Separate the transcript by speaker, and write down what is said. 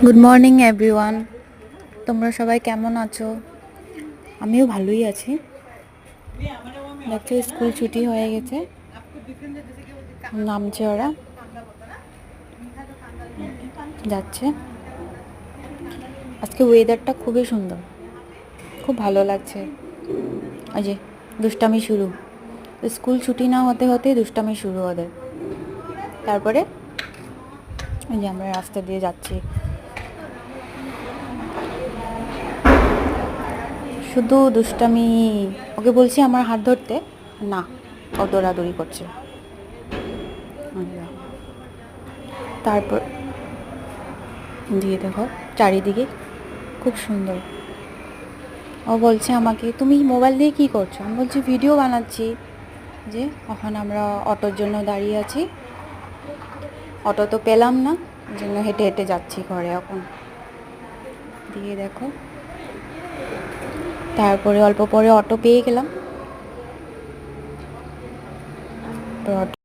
Speaker 1: Good morning everyone, তোমরা সবাই কেমন আছো? আমিও ভালোই আছি। দেখছো স্কুল ছুটি হয়ে গেছে, নামছে ওরা, যাচ্ছে। আজকে ওয়েদারটা খুবই সুন্দর, খুব ভালো লাগছে। ওই যে দুষ্টামি শুরু, স্কুল ছুটি না হতে হতেই দুষ্টামি শুরু ওদের। তারপরে ওই যে আমরা রাস্তা দিয়ে যাচ্ছি, শুধু দুষ্টামি। ওকে বলছি আমার হাত ধরতে, না, ও দৌড়াদৌড়ি করছে। তারপর দিয়ে দেখো চারিদিকে খুব সুন্দর। ও বলছে আমাকে, তুমি মোবাইল দিয়ে কী করছো? আমি বলছি ভিডিও বানাচ্ছি। যে এখন আমরা অটোর জন্য দাঁড়িয়ে আছি, অটো তো পেলাম না, ওই জন্য হেঁটে হেঁটে যাচ্ছি ঘরে এখন। দিয়ে দেখো তারপরে অল্প পরে অটো পেয়ে গেলাম।